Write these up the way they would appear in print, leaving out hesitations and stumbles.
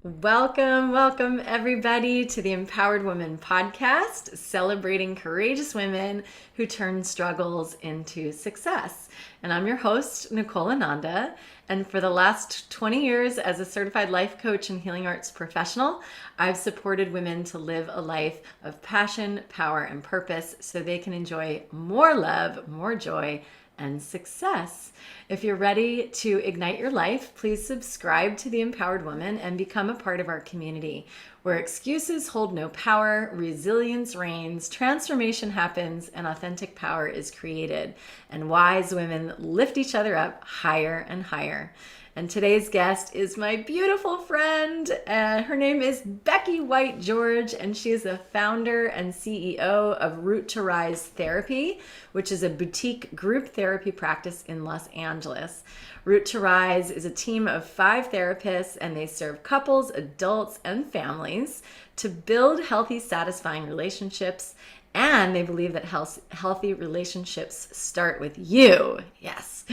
Welcome everybody to the Empowered Woman podcast, celebrating courageous women who turn struggles into success. And I'm your host, Nicole Ananda. And for the last 20 years as a certified life coach and healing arts professional, I've supported women to live a life of passion, power, and purpose so they can enjoy more love, more joy, and success. If you're ready to ignite your life, please subscribe to The Empowered Woman and become a part of our community where excuses hold no power, resilience reigns, transformation happens, and authentic power is created. And wise women lift each other up higher and higher. And today's guest is my beautiful friend. Her name is Becky White George, and she is the founder and CEO of Root to Rise Therapy, which is a boutique group therapy practice in Los Angeles. Root to Rise is a team of 5 therapists, and they serve couples, adults, and families to build healthy, satisfying relationships. And they believe that healthy relationships start with you. Yes.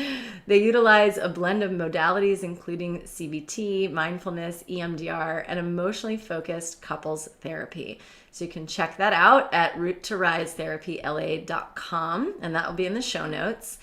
They utilize a blend of modalities, including CBT, mindfulness, EMDR, and emotionally focused couples therapy. So you can check that out at roottorisetherapyla.com, and that will be in the show notes.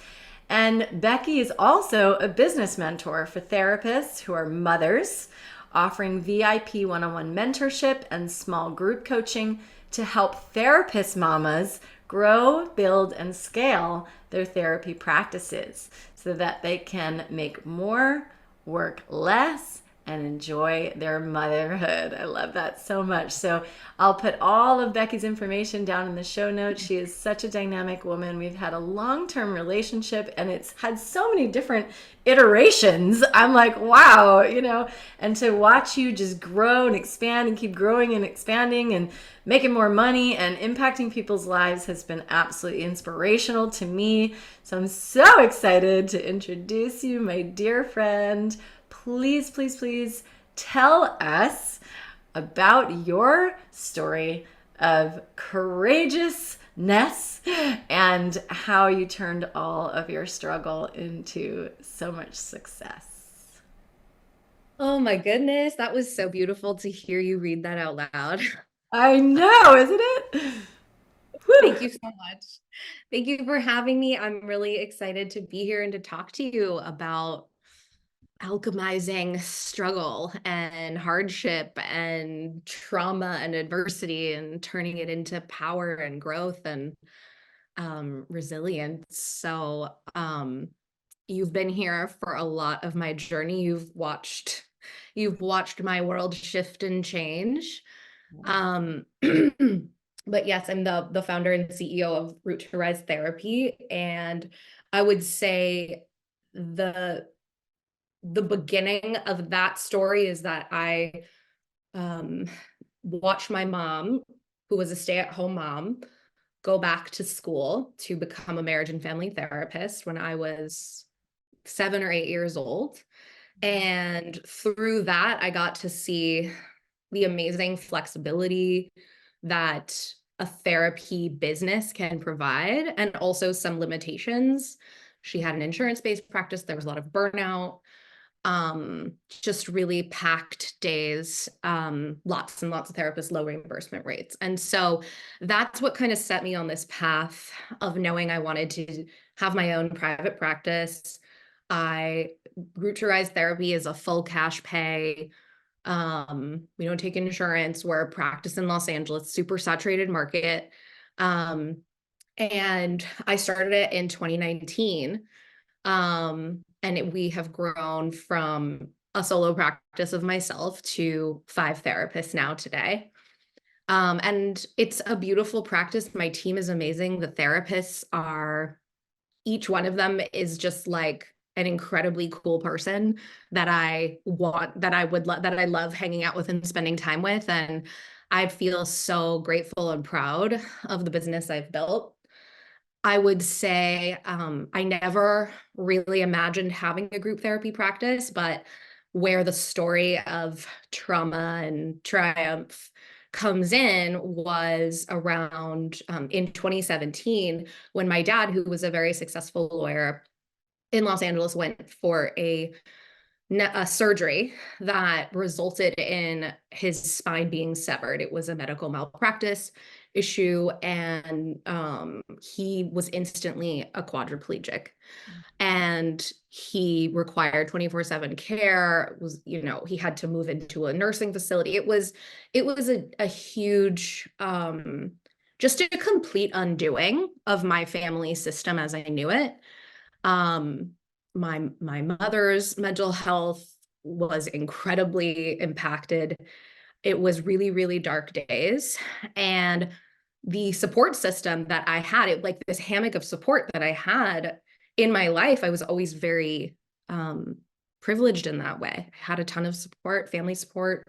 And Becky is also a business mentor for therapists who are mothers, offering VIP one-on-one mentorship and small group coaching to help therapist mamas grow, build, and scale their therapy practices so that they can make more, work less, and enjoy their motherhood. I love that so much. So I'll put all of Becky's information down in the show notes. She is such a dynamic woman. We've had a long-term relationship and it's had so many different iterations. I'm like, wow, and to watch you just grow and expand and keep growing and expanding and making more money and impacting people's lives has been absolutely inspirational to me. So I'm so excited to introduce you, my dear friend. Please tell us about your story of courageousness and how you turned all of your struggle into so much success. Oh my goodness, that was so beautiful to hear you read that out loud. I know, isn't it? Whew. Thank you so much. Thank you for having me. I'm really excited to be here and to talk to you about alchemizing struggle and hardship and trauma and adversity and turning it into power and growth and resilience. You've been here for a lot of my journey. You've watched my world shift and change. Um, but yes, I'm the founder and CEO of Root to Rise Therapy, and I would say the the beginning of that story is that I um, watched my mom, who was a stay-at-home mom, go back to school to become a marriage and family therapist when I was 7 or 8 years old. And through that, I got to see the amazing flexibility that a therapy business can provide, and also some limitations. She had an insurance-based practice. There was a lot of burnout, just really packed days, lots and lots of therapists, low reimbursement rates. And so that's what kind of set me on this path of knowing I wanted to have my own private practice. I Root to Rise Therapy is a full cash pay. We don't take insurance. We're a practice in Los Angeles, super saturated market. Um, and I started it in 2019. We have grown from a solo practice of myself to 5 therapists now today. And it's a beautiful practice. My team is amazing. The therapists are, each one of them is just like an incredibly cool person that I want, that I love hanging out with and spending time with. And I feel so grateful and proud of the business I've built. I would say I never really imagined having a group therapy practice, but where the story of trauma and triumph comes in was around in 2017, when my dad, who was a very successful lawyer in Los Angeles, went for a a surgery that resulted in his spine being severed. It was a medical malpractice issue, and he was instantly a quadriplegic. And he required 24/7 care. Was, he had to move into a nursing facility. It was a huge, just a complete undoing of my family system as I knew it. Um, my mother's mental health was incredibly impacted. It was really, really dark days. And the support system that I had, it like this hammock of support that I had in my life, I was always very privileged in that way. I had a ton of support, family support.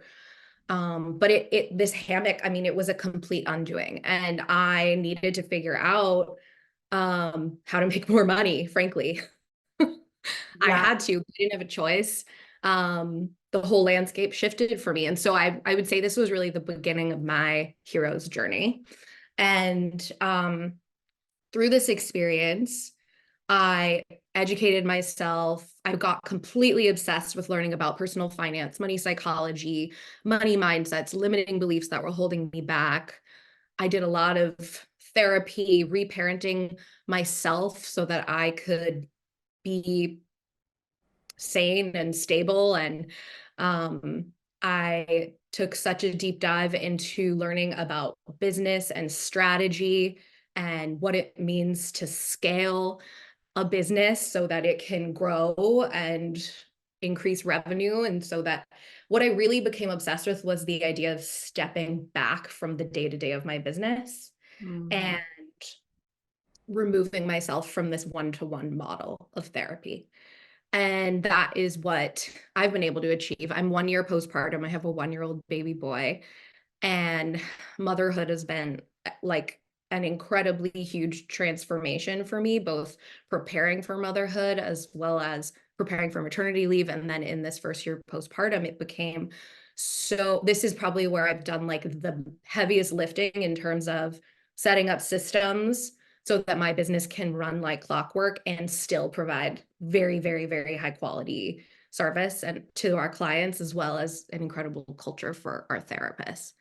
But this hammock, I mean, it was a complete undoing. And I needed to figure out how to make more money, frankly. I Yeah. had to, I didn't have a choice. The whole landscape shifted for me. And so I would say this was really the beginning of my hero's journey. And through this experience, I educated myself. I got completely obsessed with learning about personal finance, money psychology, money mindsets, limiting beliefs that were holding me back. I did a lot of therapy, reparenting myself so that I could be sane and stable. And I took such a deep dive into learning about business and strategy and what it means to scale a business so that it can grow and increase revenue. And so that what I really became obsessed with was the idea of stepping back from the day to day of my business Mhm. and removing myself from this one-to-one model of therapy. And that is what I've been able to achieve. I'm 1 year postpartum. I have a 1-year-old baby boy, and motherhood has been like an incredibly huge transformation for me, both preparing for motherhood as well as preparing for maternity leave. And then in this first year postpartum, it became so this is probably where I've done like the heaviest lifting in terms of setting up systems so that my business can run like clockwork and still provide very, very, very high quality service and to our clients, as well as an incredible culture for our therapists.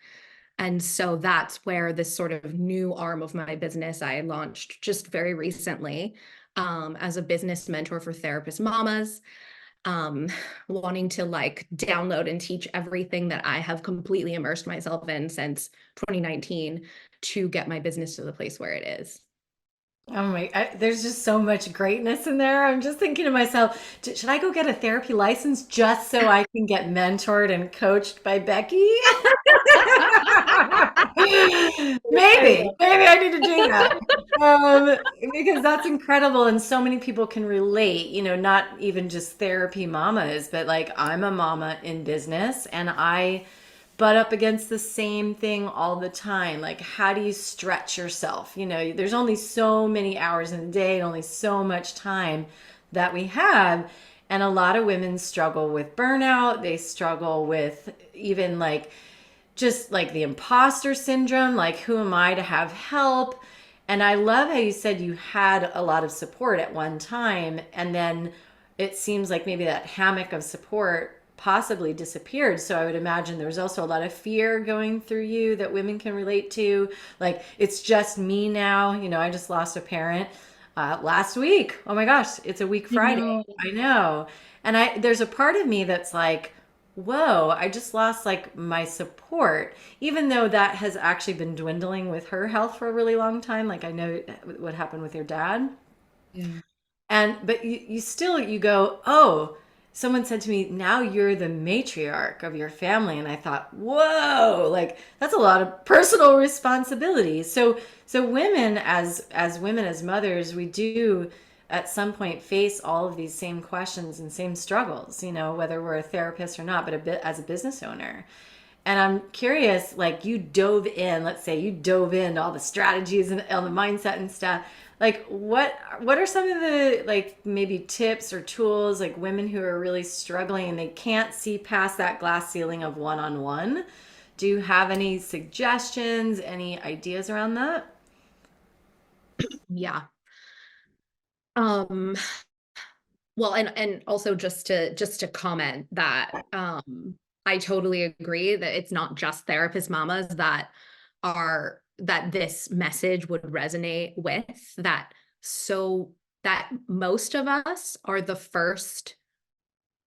And so that's where this sort of new arm of my business I launched just very recently, as a business mentor for therapist mamas, um, wanting to like download and teach everything that I have completely immersed myself in since 2019 to get my business to the place where it is. Oh my, there's just so much greatness in there. I'm just thinking to myself, should I go get a therapy license just so I can get mentored and coached by Becky? I Maybe I need to do that. Um, because that's incredible. And so many people can relate, not even just therapy mamas, but like I'm a mama in business and I butt up against the same thing all the time. Like, how do you stretch yourself? There's only so many hours in a day and only so much time that we have. And a lot of women struggle with burnout. They struggle with even like just like the imposter syndrome, like, who am I to have help? And I love how you said you had a lot of support at one time, and then it seems like maybe that hammock of support possibly disappeared. So I would imagine there was also a lot of fear going through you that women can relate to. Like, it's just me now. I just lost a parent last week. Oh my gosh, it's a week Friday. know. I know. And there's a part of me that's like, whoa, I just lost like my support, even though that has actually been dwindling with her health for a really long time. Like, I know what happened with your dad. Yeah. But you still, you go, oh, someone said to me, now you're the matriarch of your family. And I thought, whoa, like that's a lot of personal responsibility. So women as women, as mothers, we do at some point face all of these same questions and same struggles, whether we're a therapist or not, but a bit as a business owner. And I'm curious, like, you dove in, let's say you dove into all the strategies and all the mindset and stuff. Like, what are some of the like maybe tips or tools, like women who are really struggling and they can't see past that glass ceiling of one-on-one? Do you have any suggestions, any ideas around that? Yeah. Um, Well, and also just to comment that I totally agree that it's not just therapist mamas that this message would resonate with, that so that most of us are the first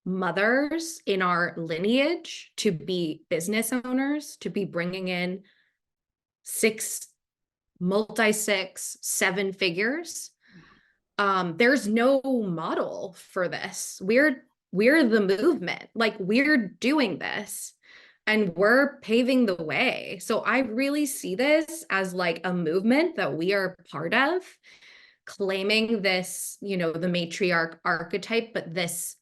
mothers in our lineage to be business owners, to be bringing in six, multi six, seven figures. There's no model for this. We're the movement. Like, we're doing this and we're paving the way. So I really see this as like a movement that we are part of, claiming this, the matriarch archetype, but this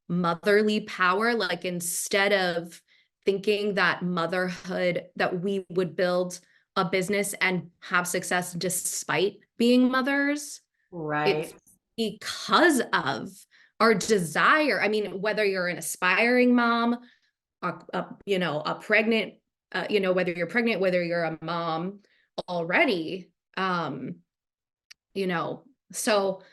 motherly power. Like, instead of thinking that motherhood, that we would build a business and have success despite being mothers, it's Right. because of our desire. I mean, whether you're an aspiring mom, a pregnant, whether you're pregnant, whether you're a mom already, you know, so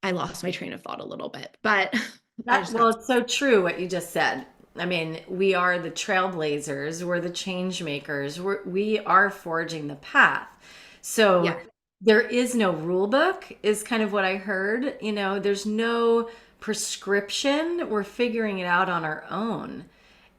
I lost my train of thought a little bit, but I That, just well, got, it's so true what you just said. I mean, we are the trailblazers, we're the change makers, we are forging the path. So yeah, there is no rule book, is kind of what I heard. There's no prescription. We're figuring it out on our own. we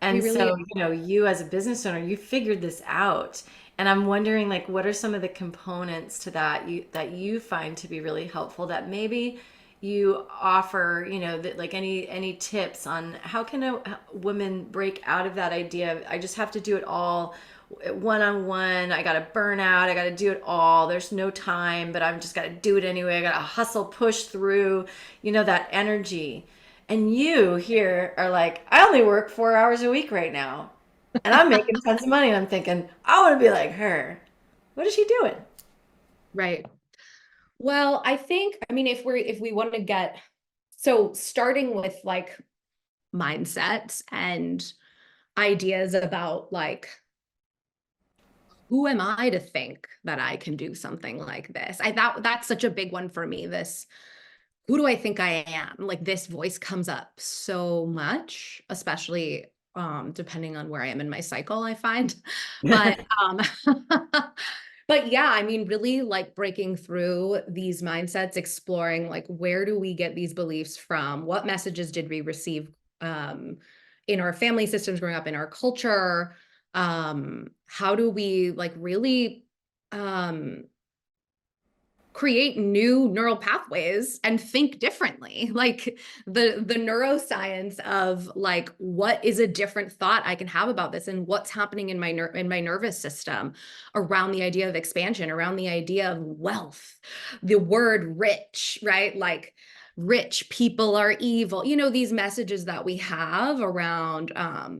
And really, so, you as a business owner, you figured this out. And I'm wondering, like, what are some of the components to that you find to be really helpful that maybe you offer, that like any tips on how can a woman break out of that idea of I just have to do it all one on one. I got to burn out. I got to do it all. There's no time, but I'm just got to do it anyway. I got to hustle, push through, that energy. And you here are like, I only work 4 hours a week right now. And I'm making tons of money. And I'm thinking, I want to be like her. What is she doing? right. Well, I think, I mean, if we want to get, so starting with like mindsets and ideas about like, who am I to think that I can do something like this? I thought that's such a big one for me. This, who do I think I am? Like, this voice comes up so much, especially depending on where I am in my cycle, I find. But but yeah, I mean, really like breaking through these mindsets, exploring like, where do we get these beliefs from? What messages did we receive um in our family systems growing up, in our culture? How do we like really um create new neural pathways and think differently, like the neuroscience of like, what is a different thought I can have about this, and what's happening in my nervous system around the idea of expansion, around the idea of wealth, the word rich, right? Like, rich people are evil, these messages that we have around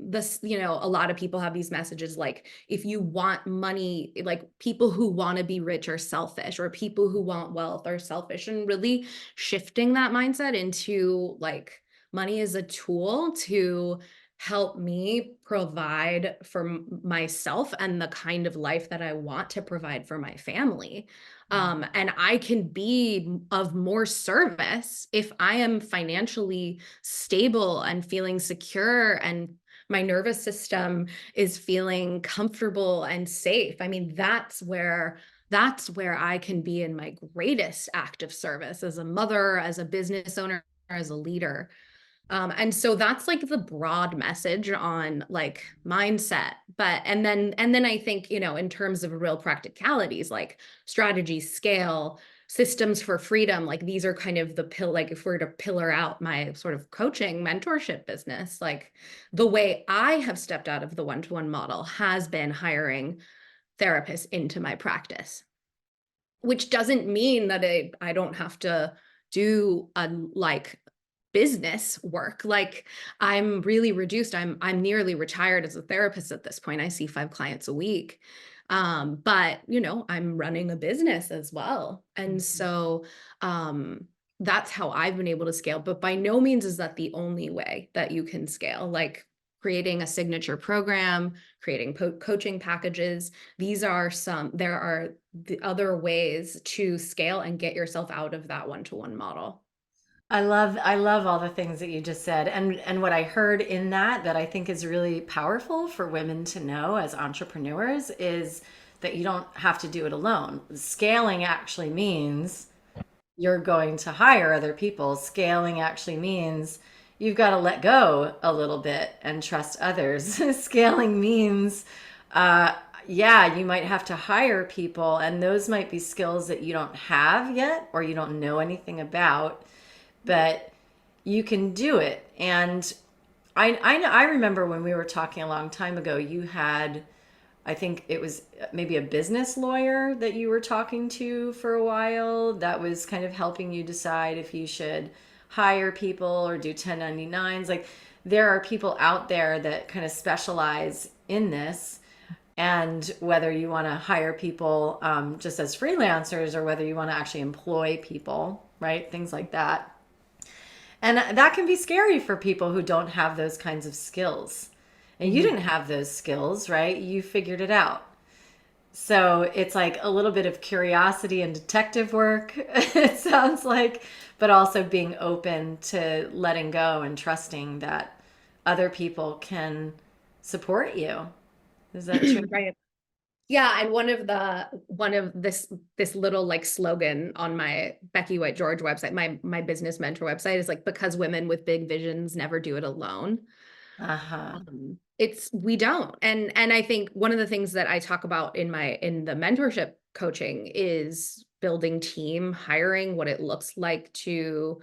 this. A lot of people have these messages like, if you want money, like, people who want to be rich are selfish, or people who want wealth are selfish, and really shifting that mindset into like, money is a tool to help me provide for myself and the kind of life that I want to provide for my family. And I can be of more service if I am financially stable and feeling secure, and my nervous system is feeling comfortable and safe. I mean, that's where I can be in my greatest act of service as a mother, as a business owner, as a leader. And so that's like the broad message on like mindset. But and then I think, in terms of real practicalities, like strategy, scale, systems for freedom, like these are kind of the like, if we're to pillar out my sort of coaching mentorship business, like the way I have stepped out of the one-to-one model has been hiring therapists into my practice, which doesn't mean that I don't have to do a like business work. Like, I'm really reduced. I'm nearly retired as a therapist at this point. I see 5 clients a week. But I'm running a business as well. And so that's how I've been able to scale. But by no means is that the only way that you can scale. Like, creating a signature program, creating coaching packages. There are the other ways to scale and get yourself out of that one-to-one model. I love all the things that you just said. And what I heard in that I think is really powerful for women to know as entrepreneurs is that you don't have to do it alone. Scaling actually means you're going to hire other people. Scaling actually means you've got to let go a little bit and trust others. Scaling means, uh, yeah, you might have to hire people, and those might be skills that you don't have yet or you don't know anything about, but you can do it. And I remember when we were talking a long time ago, you had, I think it was maybe a business lawyer that you were talking to for a while that was kind of helping you decide if you should hire people or do 1099s. Like there are people out there that kind of specialize in this. And whether you want to hire people just as freelancers or whether you want to actually employ people, right? Things like that. And that can be scary for people who don't have those kinds of skills. And you Mhm. didn't have those skills, right? You figured it out. So it's like a little bit of curiosity and detective work, it sounds like, but also being open to letting go and trusting that other people can support you. Is that true? Right. Yeah, and one of this little like slogan on my Becky White George website, my business mentor website is like, because women with big visions never do it alone. Uh-huh. It's we don't. And I think one of the things that I talk about in the mentorship coaching is building team, hiring, what it looks like to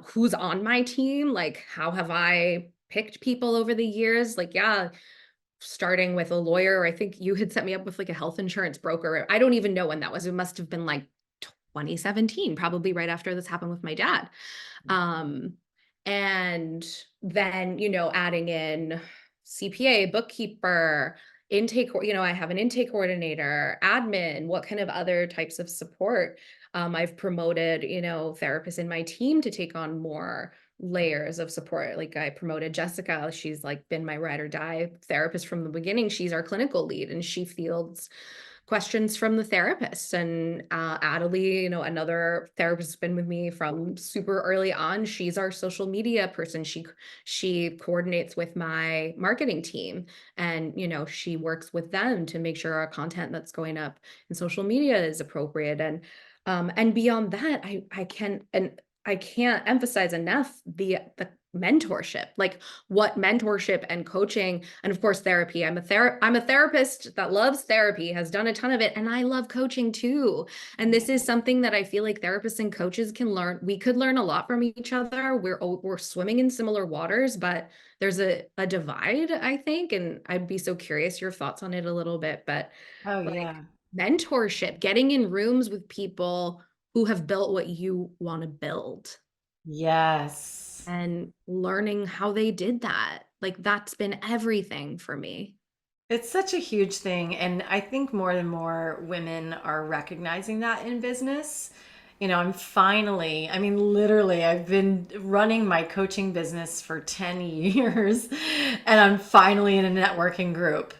who's on my team, like how have I picked people over the years? Like, yeah, starting with a lawyer. I think you had set me up with like a health insurance broker. I don't even know when that was. It must have been like 2017, probably right after this happened with my dad. Um, and then, adding in CPA, bookkeeper, I have an intake coordinator, admin, what kind of other types of support. I've promoted, therapists in my team to take on more layers of support. Like I promoted Jessica. She's like been my ride or die therapist from the beginning. She's our clinical lead and she fields questions from the therapists. And Adelie, another therapist has been with me from super early on. She's our social media person. She coordinates with my marketing team, and she works with them to make sure our content that's going up in social media is appropriate. And beyond that, I can't emphasize enough the mentorship, like what mentorship and coaching, and of course therapy. I'm a therapist that loves therapy, has done a ton of it, and I love coaching too. And this is something that I feel like therapists and coaches can learn. We could learn a lot from each other. We're swimming in similar waters, but there's a divide, I think, and I'd be so curious your thoughts on it a little bit. But Oh, like yeah. mentorship, getting in rooms with people who have built what you want to build Yes. and learning how they did that. Like that's been everything for me. It's such a huge thing. And I think more and more women are recognizing that in business. I mean, literally, I've been running my coaching business for 10 years and I'm finally in a networking group.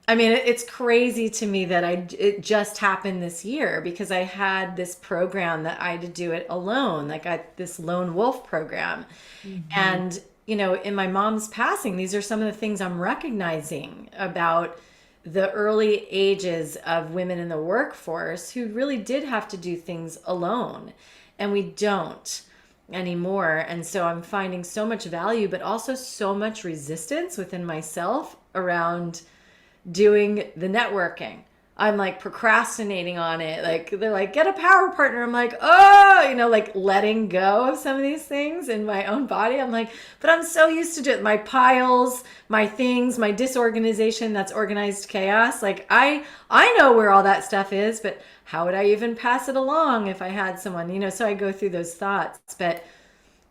I mean, it's crazy to me that it just happened this year because I had this program that I had to do it alone, like this lone wolf program. Mhm. And, in my mom's passing, these are some of the things I'm recognizing about the early ages of women in the workforce who really did have to do things alone. And we don't anymore. And so I'm finding so much value, but also so much resistance within myself around doing the networking. I'm like procrastinating on it. Like they're like, get a power partner. I'm like, oh, like letting go of some of these things in my own body. I'm like, but I'm so used to it. My piles, my things, my disorganization, that's organized chaos. Like I know where all that stuff is, but how would I even pass it along if I had someone, so I go through those thoughts. But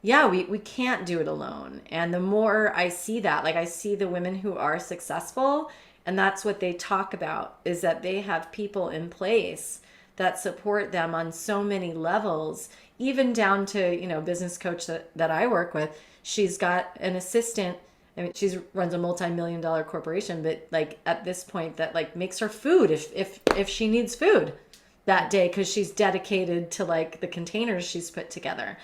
yeah, we can't do it alone. And the more I see that, like I see the women who are successful, and that's what they talk about is that they have people in place that support them on so many levels, even down to, business coach that I work with. She's got an assistant. I mean, she runs a multi-million dollar corporation, but like at this point that like makes her food if she needs food that day because she's dedicated to like the containers she's put together.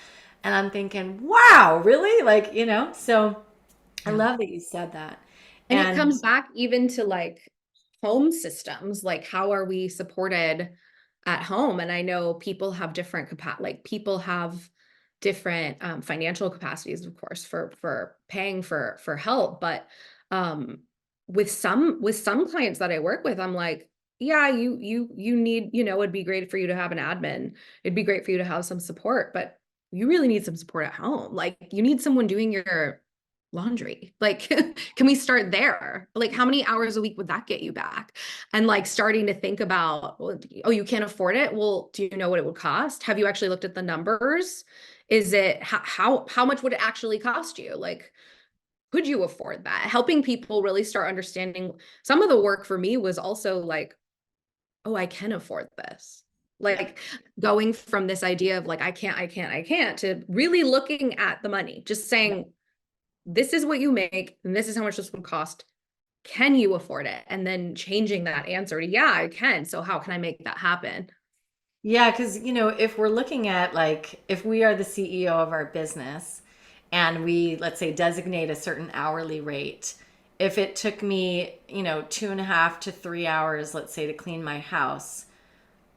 And I'm thinking, wow, really? Like, so I Yeah. love that you said that. And it And comes back even to like home systems, like how are we supported at home? And I know people have different like people have different financial capacities, of course, for paying for help. But um, with some clients that I work with, I'm like, yeah, you need, it'd be great for you to have an admin. It'd be great for you to have some support, but you really need some support at home. Like you need someone doing your laundry. Like, can we start there? Like, how many hours a week would that get you back? And like starting to think about, well, oh, you can't afford it. Well, do you know what it would cost? Have you actually looked at the numbers? Is it how much would it actually cost you? Like, could you afford that? Helping people really start understanding. Some of the work for me was also like, oh, I can afford this. yeah, Like going from this idea of like, I can't to really looking at the money, just yeah. saying, this is what you make, and this is how much this would cost. Can you afford it? And then changing that answer to, yeah, I can. So how can I make that happen? Yeah, because, if we're looking at like, if we are the CEO of our business and we, let's say, designate a certain hourly rate, if it took me, 2.5 to 3 hours, let's say, to clean my house,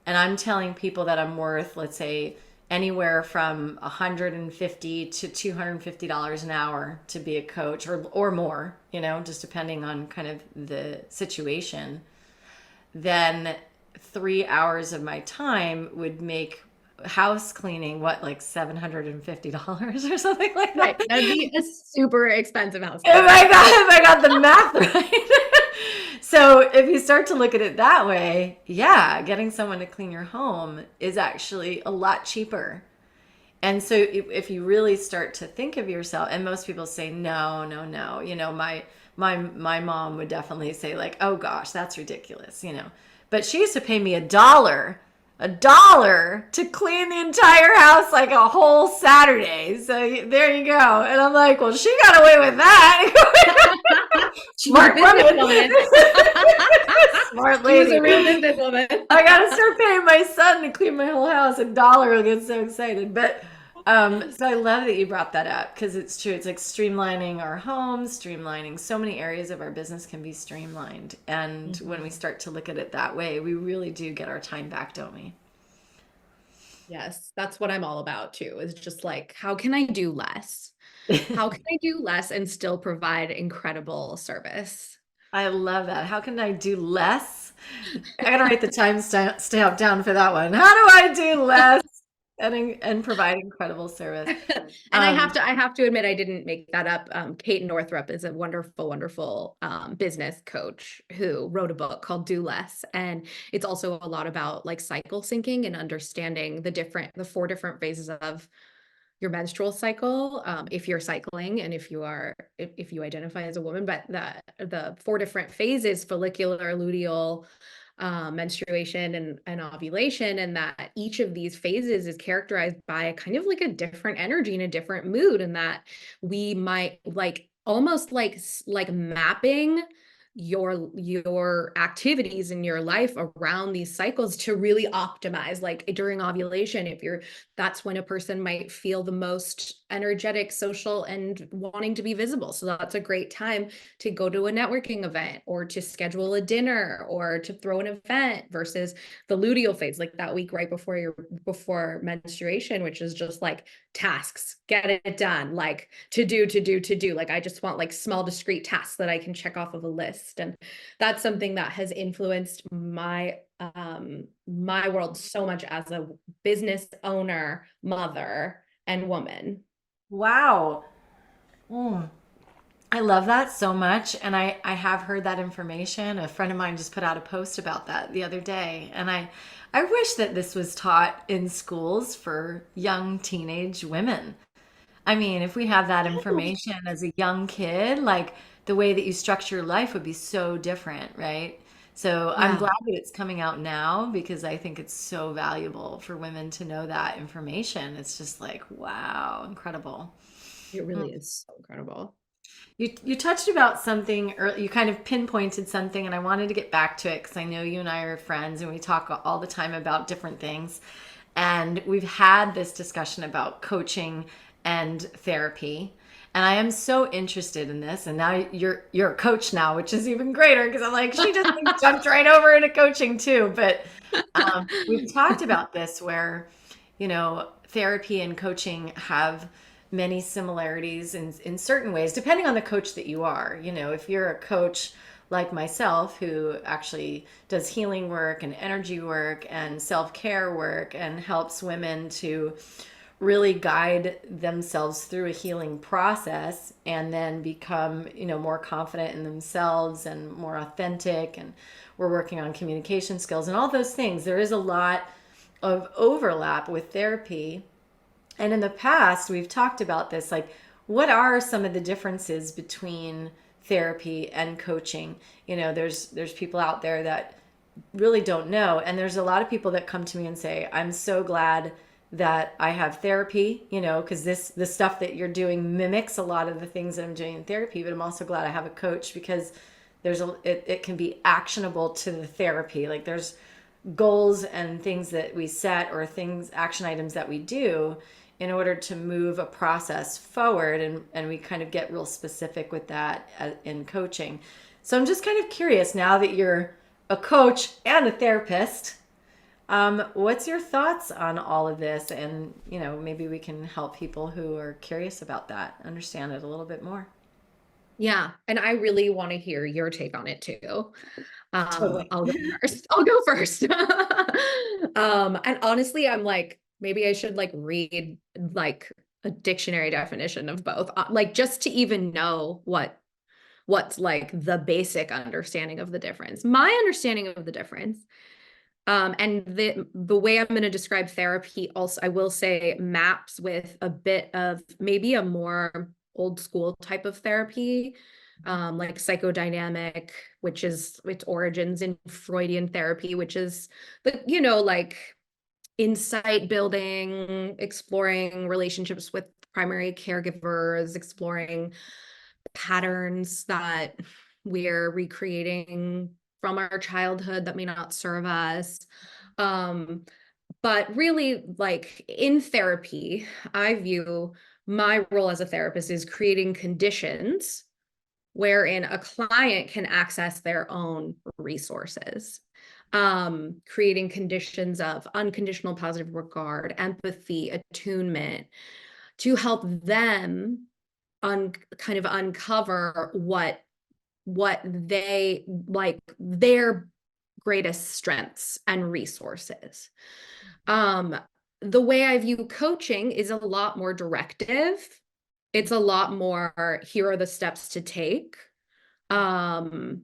and I'm telling people that I'm worth, let's say, anywhere from 150 to $250 an hour to be a coach or more, just depending on kind of the situation, then 3 hours of my time would make house cleaning what, like $750 or something like that. Right. That'd be a super expensive house If cleaning. I got the math right. So if you start to look at it that way, yeah, getting someone to clean your home is actually a lot cheaper. And so if you really start to think of yourself, and most people say no, no, no, my mom would definitely say like, oh gosh, that's ridiculous. But she used to pay me a dollar to clean the entire house like a whole Saturday. So there you go. And I'm like, well, she got away with that. She was a Smart woman. businesswoman. Smart She was lady. a real businesswoman. I gotta start paying my son to clean my whole house. $1 will get so excited. But so I love that you brought that up because it's true. It's like streamlining our homes, streamlining so many areas of our business can be streamlined. And when we Mhm. start to look at it that way, we really do get our time back, don't we? Yes, that's what I'm all about too, is just like, how can I do less? How can I do less and still provide incredible service? I love that. How can I do less? I gotta write the stamp down for that one. How do I do less and provide incredible service? And Um, I have to admit, I didn't make that up. Kate Northrup is a wonderful, wonderful business coach who wrote a book called Do Less. And it's also a lot about like cycle syncing and understanding the four different phases of your menstrual cycle, if you're cycling and if you identify as a woman, but the four different phases: follicular, luteal, menstruation, and ovulation, and that each of these phases is characterized by a kind of like a different energy and a different mood, and that we might like almost like mapping your activities in your life around these cycles to really optimize. Like during ovulation, if you're that's when a person might feel the most energetic, social, and wanting to be visible. So that's a great time to go to a networking event or to schedule a dinner or to throw an event versus the luteal phase, like that week right before menstruation, which is just like tasks, get it done, like to do. Like I just want like small, discrete tasks that I can check off of a list. And that's something that has influenced my world so much as a business owner, mother, and woman. wow. Mm. I love that so much. And I have heard that information. A friend of mine just put out a post about that the other day. And I wish that this was taught in schools for young teenage women. I mean, if we have that information as a young kid, like the way that you structure your life would be so different, right? So I'm Yeah, glad that it's coming out now because I think it's so valuable for women to know that information. It's just like, wow, incredible. it really is so incredible. You touched about something, or you kind of pinpointed something, and I wanted to get back to it because I know you and I are friends and we talk all the time about different things. And we've had this discussion about coaching and therapy. And I am so interested in this. And now you're a coach now, which is even greater because I'm like, she just jumped right over into coaching too. But we've talked about this where, therapy and coaching have many similarities in certain ways, depending on the coach that you are. If you're a coach like myself who actually does healing work and energy work and self-care work and helps women to really guide themselves through a healing process and then become, more confident in themselves and more authentic, and we're working on communication skills and all those things. There is a lot of overlap with therapy. And in the past, we've talked about this, like, what are some of the differences between therapy and coaching? There's people out there that really don't know, and there's a lot of people that come to me and say, "I'm so glad that I have therapy, because the stuff that you're doing mimics a lot of the things that I'm doing in therapy, but I'm also glad I have a coach because it can be actionable to the therapy. Like, there's goals and things that we set, or action items that we do in order to move a process forward, and we kind of get real specific with that in coaching. So I'm just kind of curious, now that you're a coach and a therapist, what's your thoughts on all of this? And maybe we can help people who are curious about that understand it a little bit more. Yeah, and I really want to hear your take on it too. Totally. I'll go first. I'll go first. And honestly, I'm like, maybe I should like read like a dictionary definition of both, like just to even know what's like the basic understanding of the difference. My understanding of the difference, and the way I'm going to describe therapy also, I will say, maps with a bit of maybe a more old school type of therapy, like psychodynamic, which is its origins in Freudian therapy, which is like insight building, exploring relationships with primary caregivers, exploring patterns that we're recreating from our childhood that may not serve us. Um, but really, like in therapy, I view my role as a therapist is creating conditions wherein a client can access their own resources, creating conditions of unconditional positive regard, empathy, attunement to help them kind of uncover what they like, their greatest strengths and resources. Um, the way I view coaching is a lot more directive. It's a lot more, here are the steps to take. Um,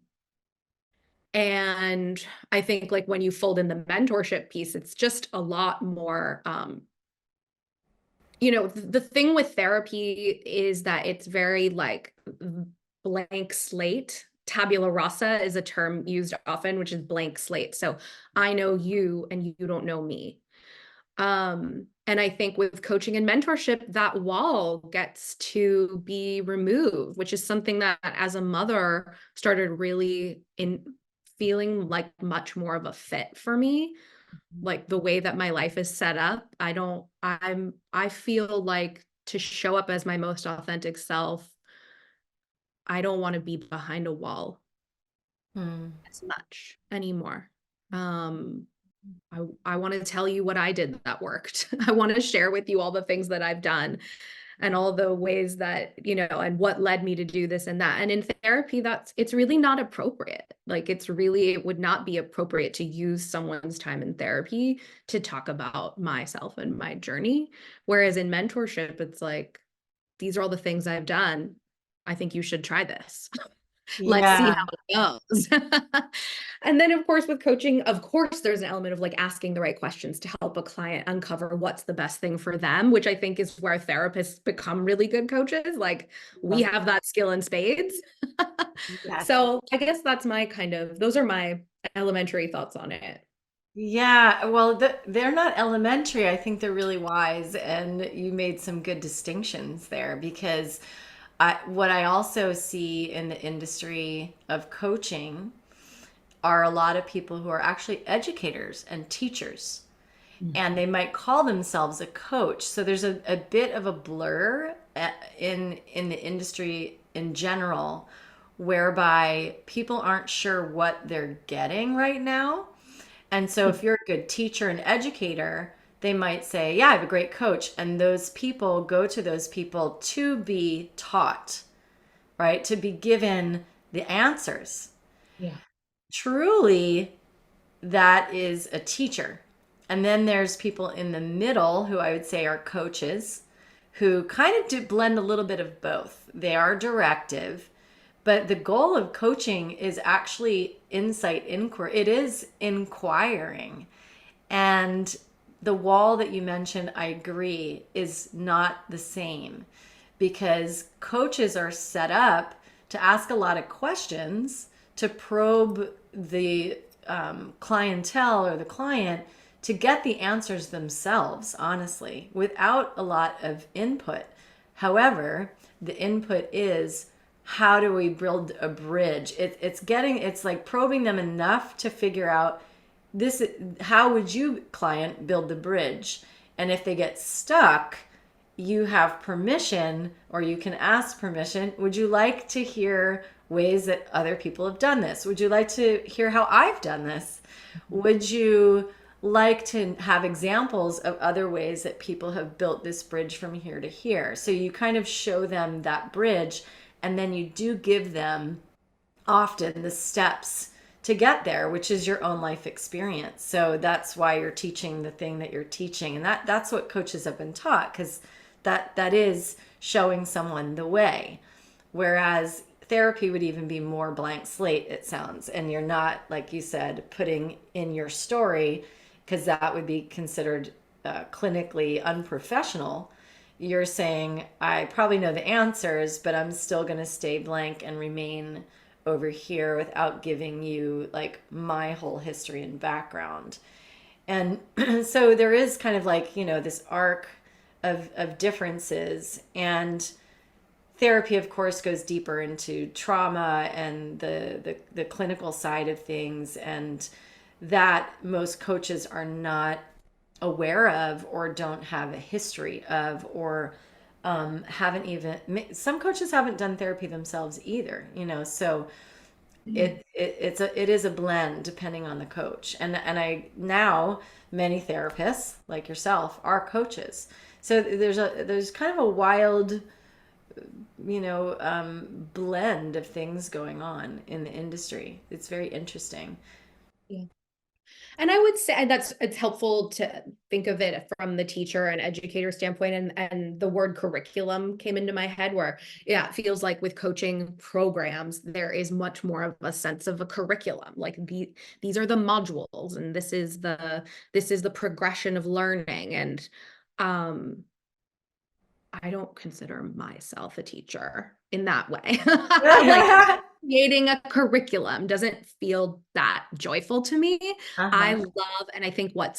and I think like when you fold in the mentorship piece, it's just a lot more, the thing with therapy is that it's very like blank slate. Tabula rasa is a term used often, which is blank slate. So I know you and you don't know me. And I think with coaching and mentorship, that wall gets to be removed, which is something that as a mother started really in feeling like much more of a fit for me. Like the way that my life is set up, I feel like to show up as my most authentic self, I don't want to be behind a wall Hmm. as much anymore. Um, I want to tell you what I did that worked. I want to share with you all the things that I've done and all the ways that, and what led me to do this and that. And in therapy, it's really not appropriate. Like it would not be appropriate to use someone's time in therapy to talk about myself and my journey. Whereas in mentorship, it's like, these are all the things I've done. I think you should try this. Let's see Yeah. how it goes. And then, of course, with coaching, of course, there's an element of like asking the right questions to help a client uncover what's the best thing for them, which I think is where therapists become really good coaches. Like we Yes. have that skill in spades. Yes. So I guess those are my elementary thoughts on it. Yeah, well, they're not elementary. I think they're really wise, and you made some good distinctions there because what I also see in the industry of coaching are a lot of people who are actually educators and teachers. and they might call themselves a coach. So there's a bit of a blur in the industry in general, whereby people aren't sure what they're getting right now. And so if you're a good teacher and educator, they might say, yeah, I have a great coach. And those people go to those people to be taught, right? To be given the answers. Yeah. Truly, that is a teacher. And then there's people in the middle who I would say are coaches who kind of do blend a little bit of both. They are directive, but the goal of coaching is actually insight inquiry. It is inquiring. And the wall that you mentioned, I agree, is not the same because coaches are set up to ask a lot of questions to probe the clientele or the client to get the answers themselves, honestly, without a lot of input. However, the input is how do we build a bridge? It's like probing them enough to figure out this, how would you, client, build the bridge? And if they get stuck, you have permission, or you can ask permission. Would you like to hear ways that other people have done this? Would you like to hear how I've done this? Would you like to have examples of other ways that people have built this bridge from here to here? So you kind of show them that bridge, and then you do give them often the steps to get there, which is your own life experience. So that's why you're teaching the thing that you're teaching. And that's what coaches have been taught, because that is showing someone the way. Whereas therapy would even be more blank slate, it sounds. And you're not, like you said, putting in your story, because that would be considered clinically unprofessional. You're saying, I probably know the answers, but I'm still going to stay blank and remain over here without giving you like my whole history and background. And so there is kind of like, this arc of differences. And therapy, of course, goes deeper into trauma and the clinical side of things. And that most coaches are not aware of, or don't have a history of, or haven't even, some coaches haven't done therapy themselves either, so it is a blend depending on the coach. And I now, many therapists like yourself are coaches, so there's kind of a wild blend of things going on in the industry. It's very interesting. Yeah. And I would say it's helpful to think of it from the teacher and educator standpoint. And the word curriculum came into my head where, yeah, it feels like with coaching programs, there is much more of a sense of a curriculum. Like these are the modules, and this is the progression of learning. And I don't consider myself a teacher in that way. Like creating a curriculum doesn't feel that joyful to me. I Uh-huh. love, and I think what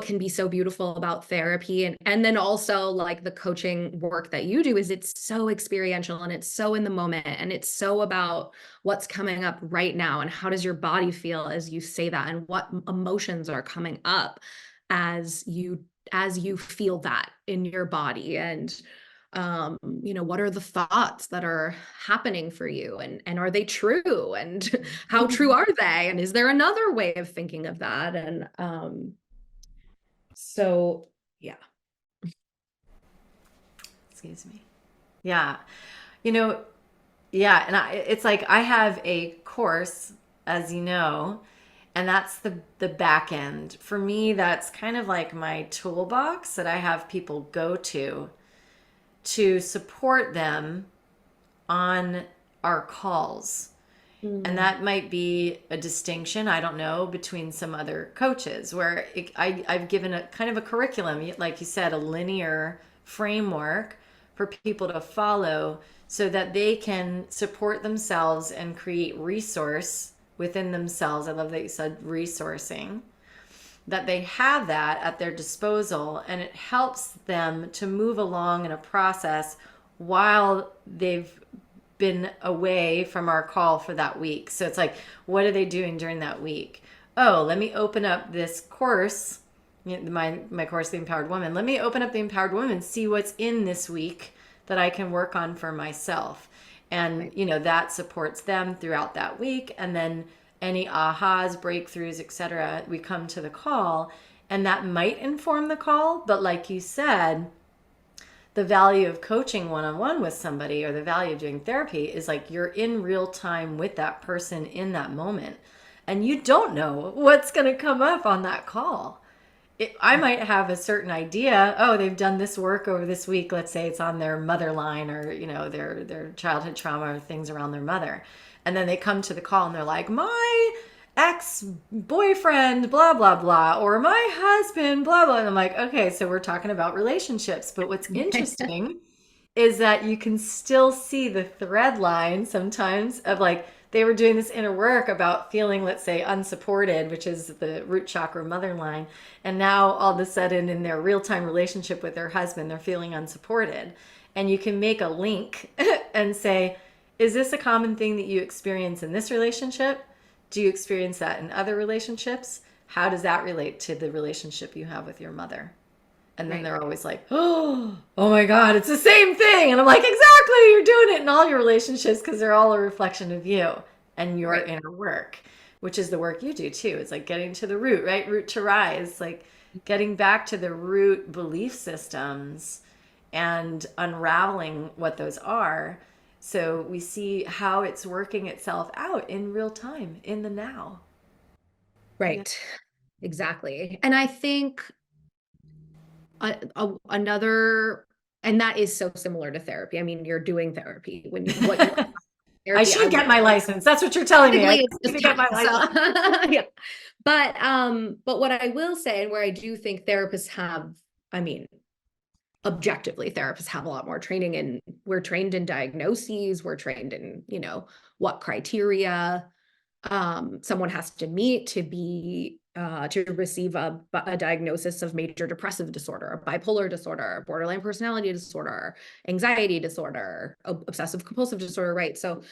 can be so beautiful about therapy and then also like the coaching work that you do is it's so experiential and it's so in the moment and it's so about what's coming up right now and how does your body feel as you say that and what emotions are coming up as you feel that in your body and what are the thoughts that are happening for you and are they true and how true are they and is there another way of thinking of that and so yeah. Excuse me. Yeah. You know, yeah, and it's like I have a course, as you know, and that's the back end. For me, that's kind of like my toolbox that I have people go to support them on our calls. And Mm. that might be a distinction, I don't know, between some other coaches where I've given a kind of a curriculum, like you said, a linear framework for people to follow so that they can support themselves and create resource within themselves. I love that you said resourcing, that they have that at their disposal, and it helps them to move along in a process while they've been away from our call for that week. So it's like, what are they doing during that week? Oh, let me open up this course my course, The Empowered Woman. Let me open up The Empowered Woman, see what's in this week that I can work on for myself. And, Right. that supports them throughout that week. And then any ahas, breakthroughs, etc., we come to the call, and that might inform the call. But like you said, the value of coaching one-on-one with somebody, or the value of doing therapy, is like you're in real time with that person in that moment, and you don't know what's going to come up on that call. I might have a certain idea. Oh, they've done this work over this week. Let's say it's on their mother line, or their childhood trauma, or things around their mother, and then they come to the call and they're like, my ex-boyfriend blah blah blah, or my husband blah blah, and I'm like, okay, so we're talking about relationships. But what's interesting is that you can still see the thread line sometimes of like, they were doing this inner work about feeling, let's say, unsupported, which is the root chakra mother line. And now all of a sudden in their real-time relationship with their husband, they're feeling unsupported. And you can make a link and say, is this a common thing that you experience in this relationship? Do you experience that in other relationships? How does that relate to the relationship you have with your mother? And then Right. they're always like, oh my God, it's the same thing. And I'm like, exactly, you're doing it in all your relationships, because they're all a reflection of you and your Right. inner work, which is the work you do too. It's like getting to the root, right? Root to rise, like getting back to the root belief systems and unraveling what those are. So we see how it's working itself out in real time, in the now. Yeah. Right. Exactly. And I think another, and that is so similar to therapy. I mean, you're doing therapy when what you I therapy, I should would get my license. That's what you're telling me. I basically it's need just to get my time. license. So yeah. But what I will say, and where I do think therapists have, I mean, objectively, therapists have a lot more training, and we're trained in diagnoses, we're trained in, what criteria someone has to meet to be to receive a diagnosis of major depressive disorder, bipolar disorder, borderline personality disorder, anxiety disorder, obsessive compulsive disorder, right? So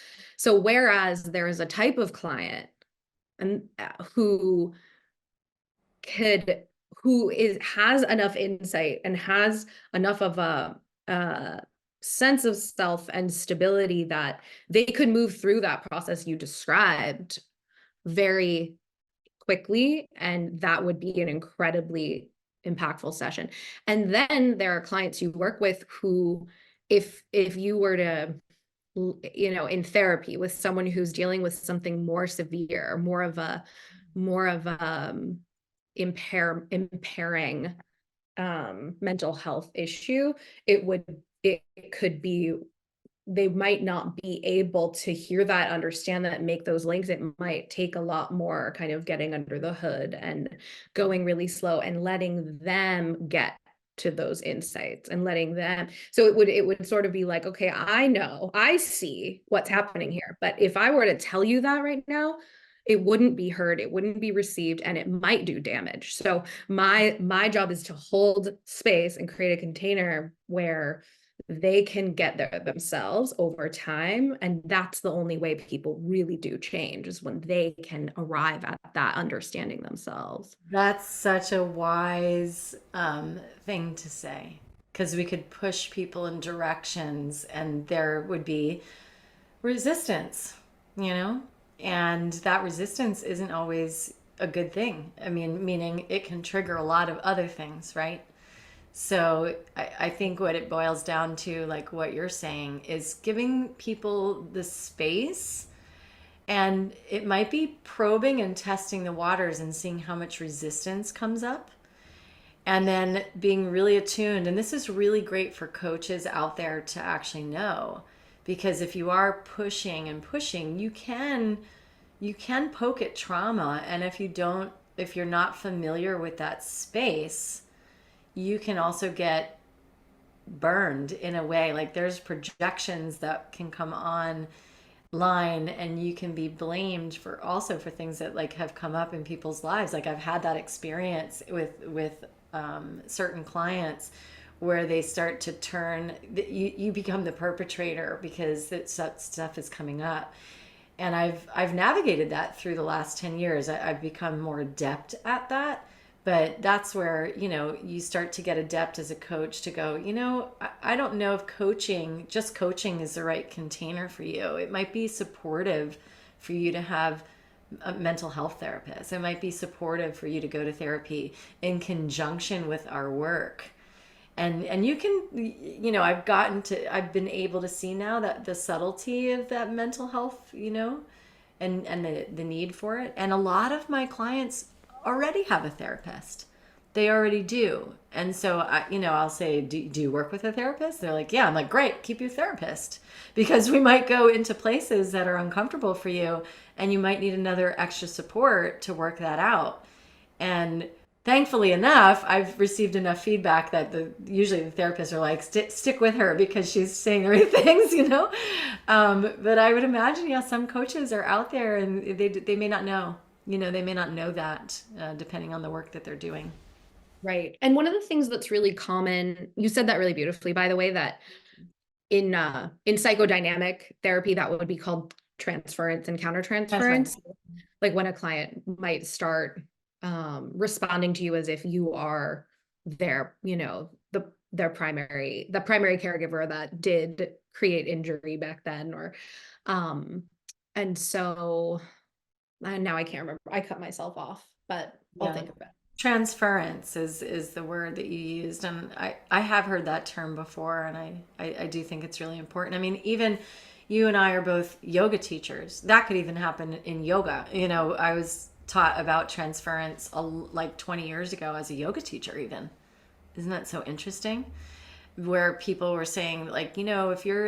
whereas there is a type of client and could who is has enough insight and has enough of a sense of self and stability that they could move through that process you described very quickly, and that would be an incredibly impactful session. And then there are clients you work with who, if you were to, in therapy with someone who's dealing with something more severe, more of a impairing mental health issue, it could be, they might not be able to hear that, understand that, make those links. It might take a lot more kind of getting under the hood and going really slow and letting them get to those insights and letting them. So it would sort of be like, okay, I know, I see what's happening here, but if I were to tell you that right now, it wouldn't be heard, it wouldn't be received, and it might do damage. So my job is to hold space and create a container where they can get there themselves over time. And that's the only way people really do change, is when they can arrive at that understanding themselves. That's such a wise thing to say, because we could push people in directions and there would be resistance, you know? And that resistance isn't always a good thing. I mean, meaning it can trigger a lot of other things, right? So I think what it boils down to, like what you're saying, is giving people the space, and it might be probing and testing the waters and seeing how much resistance comes up, and then being really attuned. And this is really great for coaches out there to actually know, because if you are pushing and pushing, you can poke at trauma. And if you're not familiar with that space, you can also get burned in a way. Like there's projections that can come on line, and you can be blamed for things that like have come up in people's lives. Like I've had that experience with certain clients, where they start to turn, you become the perpetrator because that stuff is coming up. And I've navigated that through the last 10 years. I've become more adept at that. But that's where, you start to get adept as a coach to go, I don't know if just coaching is the right container for you. It might be supportive for you to have a mental health therapist. It might be supportive for you to go to therapy in conjunction with our work. And you can, I've been able to see now that the subtlety of that mental health, and the need for it. And a lot of my clients already have a therapist. They already do. And so I'll say, do you work with a therapist? They're like, yeah. I'm like, great, keep your therapist, because we might go into places that are uncomfortable for you and you might need another extra support to work that out. And thankfully enough, I've received enough feedback that usually the therapists are like, stick with her because she's saying the right things. But I would imagine, yeah, some coaches are out there and they may not know, they may not know that, depending on the work that they're doing. Right. And one of the things that's really common, you said that really beautifully, by the way, that in psychodynamic therapy, that would be called transference and That's right. countertransference. Like when a client might start responding to you as if you are their, the primary caregiver that did create injury back then, or and so and now I can't remember. I cut myself off, but I'll Yeah. think of it. Transference is the word that you used. And I have heard that term before, and I do think it's really important. I mean, even you and I are both yoga teachers. That could even happen in yoga. I was taught about transference like 20 years ago as a yoga teacher even. Isn't that so interesting? Where people were saying, like, if you're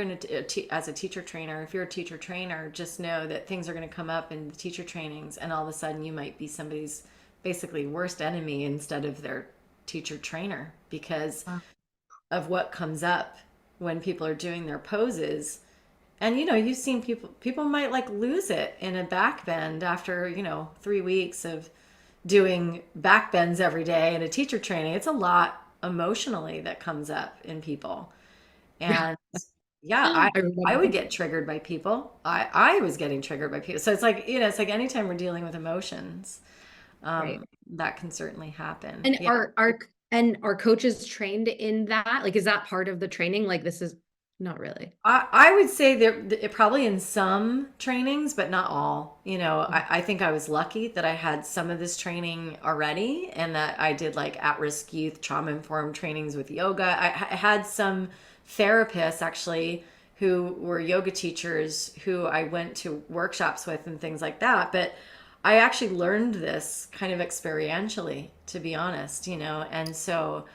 as a teacher trainer, if you're a teacher trainer, just know that things are going to come up in the teacher trainings, and all of a sudden you might be somebody's basically worst enemy instead of their teacher trainer, because Wow. of what comes up when people are doing their poses. And you've seen people might like lose it in a back bend after 3 weeks of doing back bends every day in a teacher training. It's a lot emotionally that comes up in people. Yeah. And yeah, I I would remember. get triggered by people. I was getting triggered by people. So it's like, it's like anytime we're dealing with emotions, Right. that can certainly happen. And Yeah. are coaches trained in that? Like, is that part of the training? Like, this is not really. I would say that probably in some trainings, but not all. I think I was lucky that I had some of this training already, and that I did like at-risk youth trauma-informed trainings with yoga. I had some therapists actually who were yoga teachers who I went to workshops with and things like that. But I actually learned this kind of experientially, to be honest, and so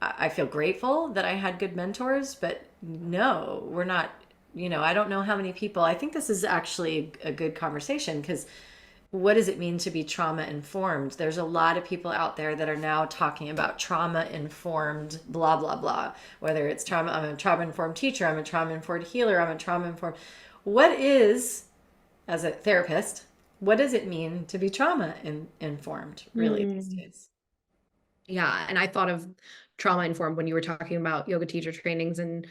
I feel grateful that I had good mentors, but no, we're not, I don't know how many people. I think this is actually a good conversation, because what does it mean to be trauma informed? There's a lot of people out there that are now talking about trauma informed, blah, blah, blah. Whether it's trauma, I'm a trauma informed teacher, I'm a trauma informed healer, I'm a trauma informed. What is, as a therapist, what does it mean to be trauma informed, really, these Mm. days? Yeah. And I thought of trauma informed when you were talking about yoga teacher trainings and,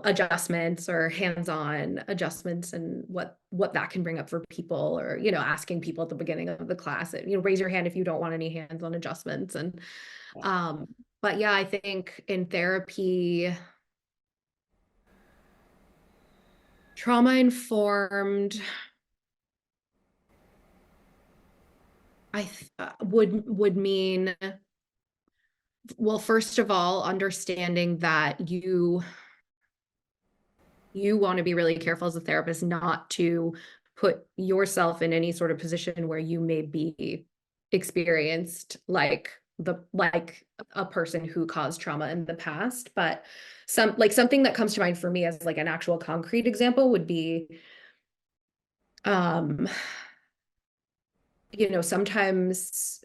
adjustments or hands-on adjustments and what that can bring up for people, or, asking people at the beginning of the class, raise your hand if you don't want any hands-on adjustments. And, um, but yeah, I think in therapy, trauma informed, would mean, well, first of all, understanding that you want to be really careful as a therapist not to put yourself in any sort of position where you may be experienced like a person who caused trauma in the past. But something that comes to mind for me as like an actual concrete example would be, um sometimes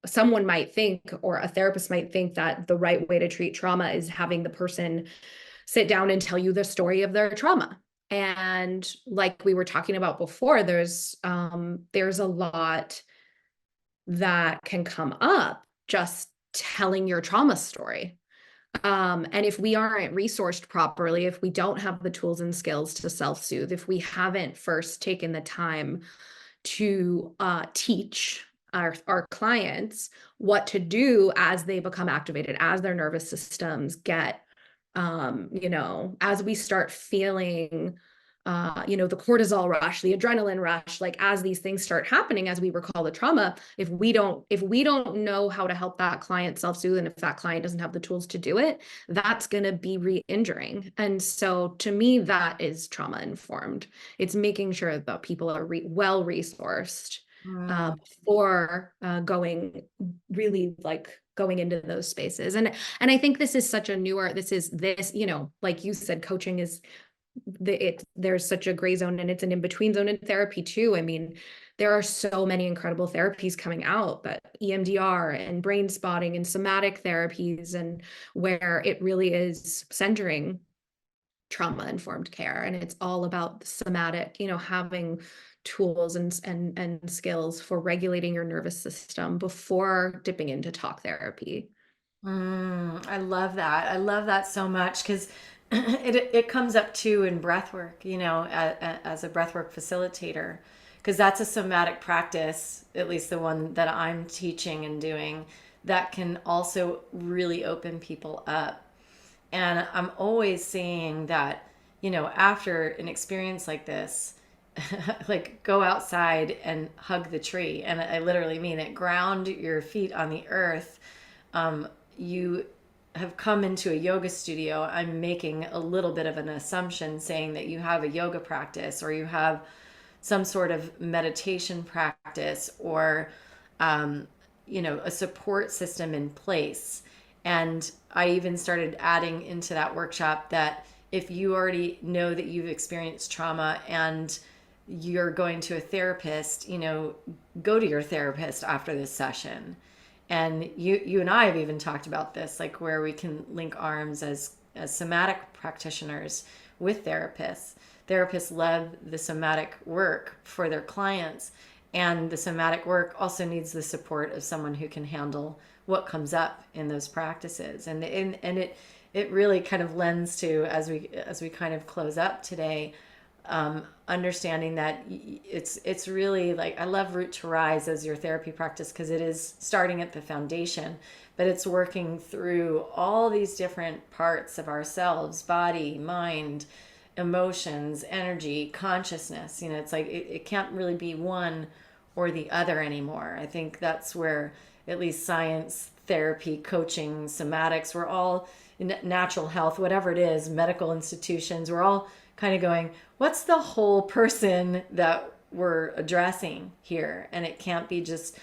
someone might think, or a therapist might think, that the right way to treat trauma is having the person sit down and tell you the story of their trauma. And like we were talking about before, there's a lot that can come up just telling your trauma story. And if we aren't resourced properly, if we don't have the tools and skills to self-soothe, if we haven't first taken the time to teach our clients what to do as they become activated, as their nervous systems get, as we start feeling, the cortisol rush, the adrenaline rush, like as these things start happening, as we recall the trauma, if we don't know how to help that client self-soothe, and if that client doesn't have the tools to do it, that's going to be re-injuring. And so to me, that is trauma informed. It's making sure that people are well resourced Mm. before really like going into those spaces. And I think this is such a newer, like you said, coaching is there's such a gray zone, and it's an in-between zone in therapy too. I mean, there are so many incredible therapies coming out, but EMDR and brain spotting and somatic therapies, and where it really is centering trauma informed care, and it's all about the somatic, having tools and skills for regulating your nervous system before dipping into talk therapy. I love that. I love that so much because it comes up too in breath work, as a breath work facilitator, because that's a somatic practice, at least the one that I'm teaching and doing, that can also really open people up. And I'm always saying that, after an experience like this, like go outside and hug the tree. And I literally mean it. Ground your feet on the earth. You have come into a yoga studio. I'm making a little bit of an assumption saying that you have a yoga practice, or you have some sort of meditation practice, or a support system in place. And I even started adding into that workshop that if you already know that you've experienced trauma and you're going to a therapist, go to your therapist after this session. And you and I have even talked about this, like where we can link arms as somatic practitioners with therapists. Therapists love the somatic work for their clients, and the somatic work also needs the support of someone who can handle what comes up in those practices. And it really kind of lends to, as we kind of close up today, understanding that it's really like, I love Root to Rise as your therapy practice because it is starting at the foundation, but it's working through all these different parts of ourselves: body, mind, emotions, energy, consciousness. It's like it can't really be one or the other anymore. I think that's where at least science, therapy, coaching, somatics, we're all in natural health, whatever it is, medical institutions, we're all kind of going, what's the whole person that we're addressing here? And it can't be just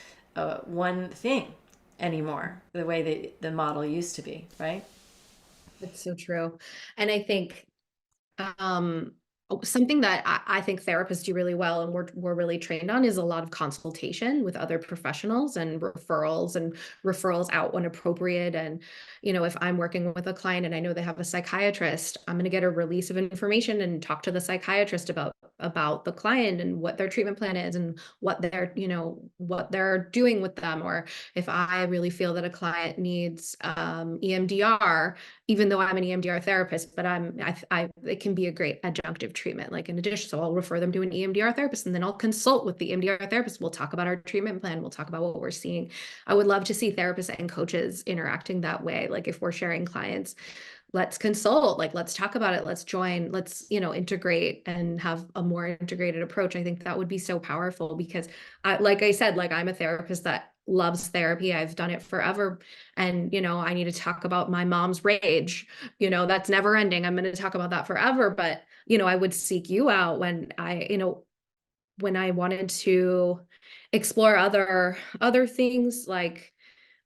one thing anymore, the way that the model used to be, right? That's so true. And I think um something that I think therapists do really well, and we're really trained on, is a lot of consultation with other professionals, and referrals out when appropriate. And if I'm working with a client and I know they have a psychiatrist, I'm going to get a release of information and talk to the psychiatrist about the client and what their treatment plan is, and what they're doing with them. Or if I really feel that a client needs EMDR, even though I'm an EMDR therapist, but it can be a great adjunctive treatment, like in addition. So I'll refer them to an EMDR therapist, and then I'll consult with the EMDR therapist. We'll talk about our treatment plan. We'll talk about what we're seeing. I would love to see therapists and coaches interacting that way. Like if we're sharing clients, let's consult, like let's talk about it, let's join, let's integrate and have a more integrated approach. I think that would be so powerful because like I said, like I'm a therapist that loves therapy. I've done it forever. And I need to talk about my mom's rage. That's never ending. I'm going to talk about that forever. But I would seek you out when I wanted to explore other things, like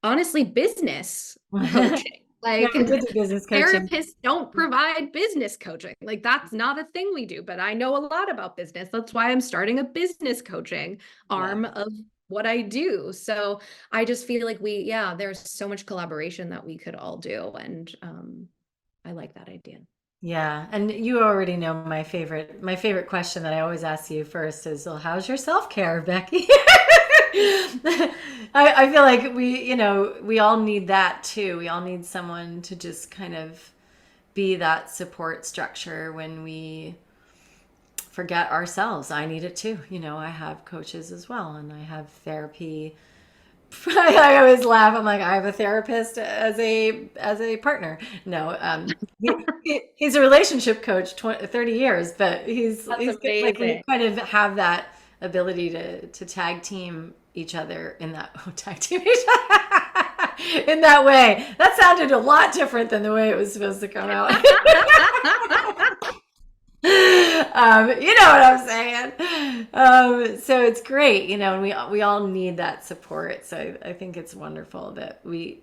honestly business coaching. Yeah, Like I did do business coaching. therapists don't provide business coaching. Like that's not a thing we do, but I know a lot about business. That's why I'm starting a business coaching Yeah. arm of what I do. So I just feel like there's so much collaboration that we could all do. And I like that idea. Yeah, and you already know my favorite question that I always ask you first is, well, how's your self-care, Becky? I feel like we all need that too. We all need someone to just kind of be that support structure when we forget ourselves. I need it too. I have coaches as well, and I have therapy I always laugh. I'm like, I have a therapist as a partner. No, he's a relationship coach, 20, 30 years, but That's he's good. Like we amazing. kind of have that ability to tag team each other in that tag team each other in that way. That sounded a lot different than the way it was supposed to come out. You know what I'm saying? So it's great, and we all need that support. So I think it's wonderful that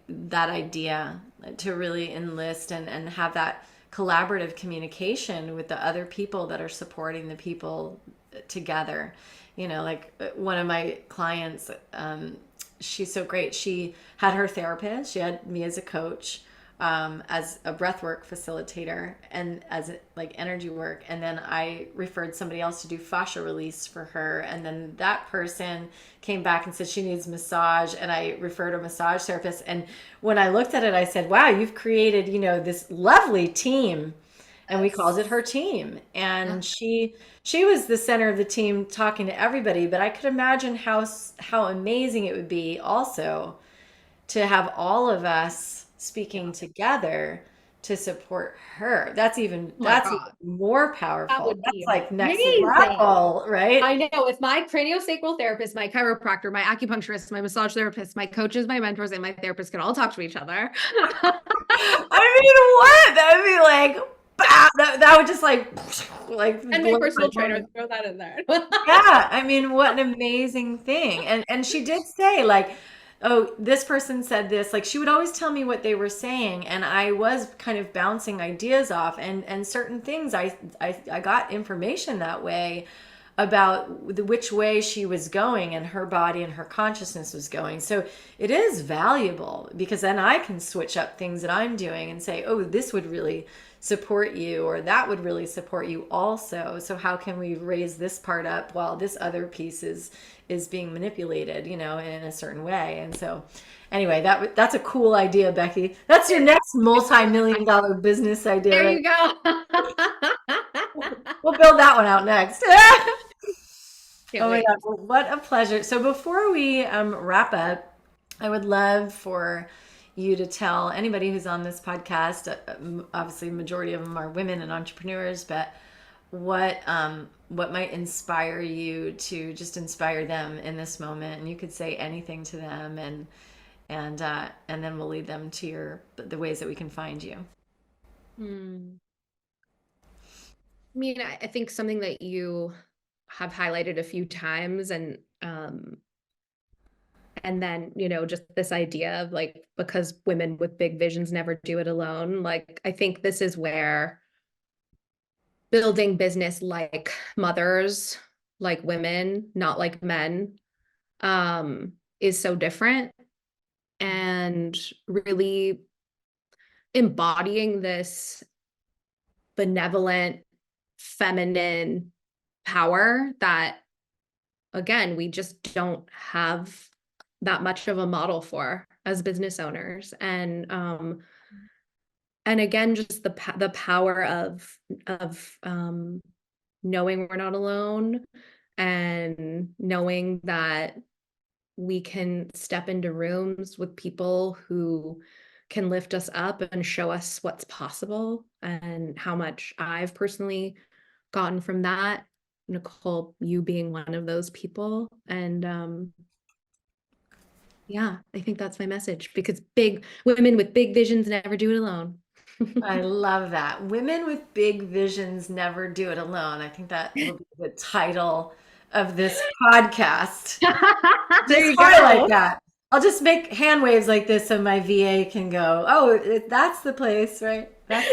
that idea to really enlist and have that collaborative communication with the other people that are supporting the people together. Like one of my clients, she's so great. She had her therapist. She had me as a coach, as a breathwork facilitator, and as like energy work. And then I referred somebody else to do fascia release for her. And then that person came back and said she needs massage. And I referred a massage therapist. And when I looked at it, I said, wow, you've created, this lovely team. And we called it Yes. her team. Yeah. And she was the center of the team talking to everybody. But I could imagine how amazing it would be also to have all of us Yeah. speaking together to support her. That's even Oh my that's even God. more That powerful. would That's be like next amazing. level, right? I know if my craniosacral therapist, my chiropractor, my acupuncturist, my massage therapist, my coaches, my mentors, and my therapist could all talk to each other. I mean, what? That would be like, bah, that would just like And my blow my personal trainer, mind. throw that in there. Yeah, I mean, what an amazing thing. And she did say like, oh, this person said this. Like she would always tell me what they were saying, and I was kind of bouncing ideas off, and certain things I got information that way about which way she was going and her body and her consciousness was going. So it is valuable because then I can switch up things that I'm doing and say, oh, this would really support you, or that would really support you also. So how can we raise this part up while this other piece is being manipulated, in a certain way? And so anyway, that's a cool idea, Becky. That's your next multi-million dollar business idea, There right? you go. We'll build that one out next. Can't Oh my wait. God, well, what a pleasure. So before we wrap up, I would love for you to tell anybody who's on this podcast, obviously majority of them are women and entrepreneurs, but what might inspire you to just inspire them in this moment? And you could say anything to them, and then we'll lead them to the ways that we can find you. Hmm. I mean, I think something that you have highlighted a few times, and then, just this idea of like, because women with big visions never do it alone. Like, I think this is where building business like mothers, like women, not like men, is so different, and really embodying this benevolent, feminine power that, again, we just don't have that much of a model for as business owners. And again, just the power of knowing we're not alone, and knowing that we can step into rooms with people who can lift us up and show us what's possible, and how much I've personally gotten from that. Nicole, you being one of those people. And yeah, I think that's my message, because big women with big visions never do it alone. I love that. Women with big visions never do it alone. I think that will be the title of this podcast. There Just you highlight go. that. I'll just make hand waves like this so my VA can go, oh, that's the place, right? That's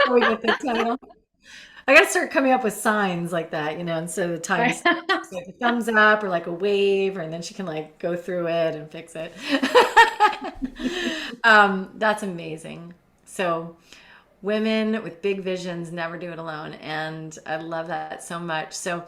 how we get the title. I got to start coming up with signs like that, instead of the Right. times, like a thumbs up or like a wave, and then she can like go through it and fix it. That's amazing. So, women with big visions never do it alone. And I love that so much. So,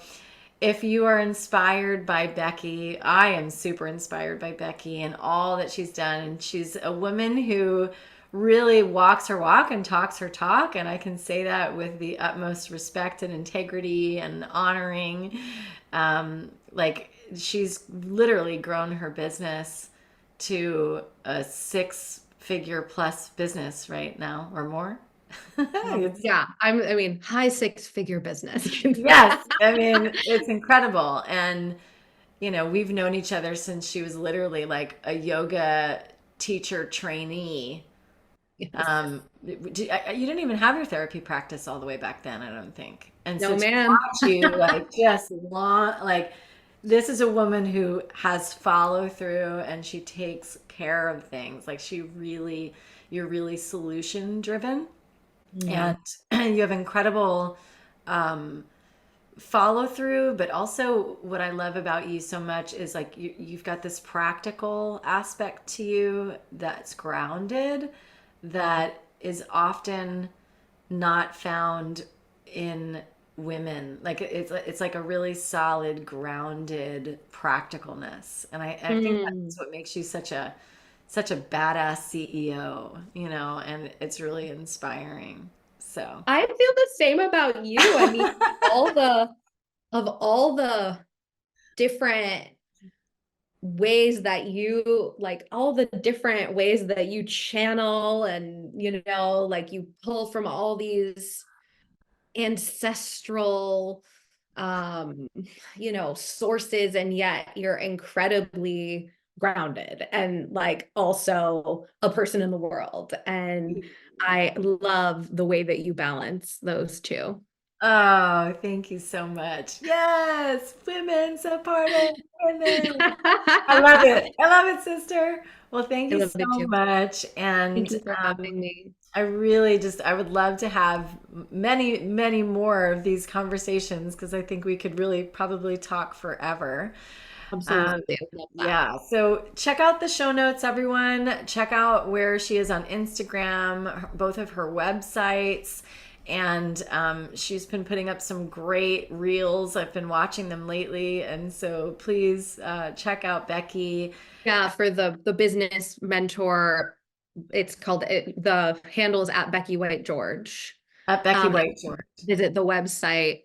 if you are inspired by Becky, I am super inspired by Becky and all that she's done. And she's a woman who really walks her walk and talks her talk. And I can say that with the utmost respect and integrity and honoring. Like she's literally grown her business to a six-figure plus business right now or more. It's, Yeah, I mean, high six-figure business. yes, I mean, it's incredible. And, we've known each other since she was literally like a yoga teacher trainee. Yes. You didn't even have your therapy practice all the way back then, I don't think. And so No, to man. watch you like just long, like this is a woman who has follow through and she takes care of things. Like you're really solution driven and Mm. you have incredible um, follow through, but also what I love about you so much is like you've got this practical aspect to you that's grounded, that is often not found in women. Like it's like a really solid, grounded practicalness, and I think Mm. that's what makes you such a badass CEO, and it's really inspiring. So. I feel the same about you. I mean, all the of all the different ways that you like all the different ways that you channel and like you pull from all these ancestral um sources, and yet you're incredibly grounded and like also a person in the world, and I love the way that you balance those two. Oh, thank you so much. Yes, women supporting women. I love I it. I love it, sister. Well, thank you love so it too. much. Thank And you for having me. I really I would love to have many, many more of these conversations because I think we could really probably talk forever. Um, Absolutely. I love that. yeah, so check out the show notes, everyone. Check out where she is on Instagram, both of her websites. And she's been putting up some great reels. I've been watching them lately. And so please check out Becky Yeah, for the business mentor, it's called the handle is at Becky White George. at Becky Um, White George. Visit the website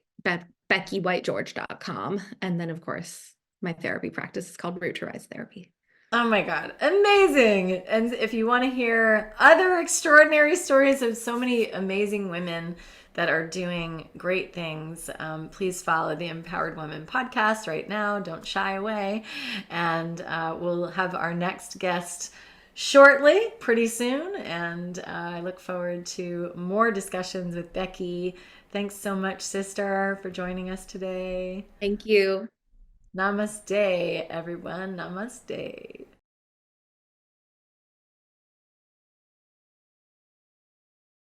beckywhitegeorge.com, and then of course my therapy practice is called Root to Rise Therapy. Oh my God, amazing. And if you want to hear other extraordinary stories of so many amazing women that are doing great things, please follow the Empowered Women podcast right now. Don't shy away. And we'll have our next guest shortly, pretty soon. And I look forward to more discussions with Becky. Thanks so much, sister, for joining us today. Thank you. Namaste, everyone. Namaste.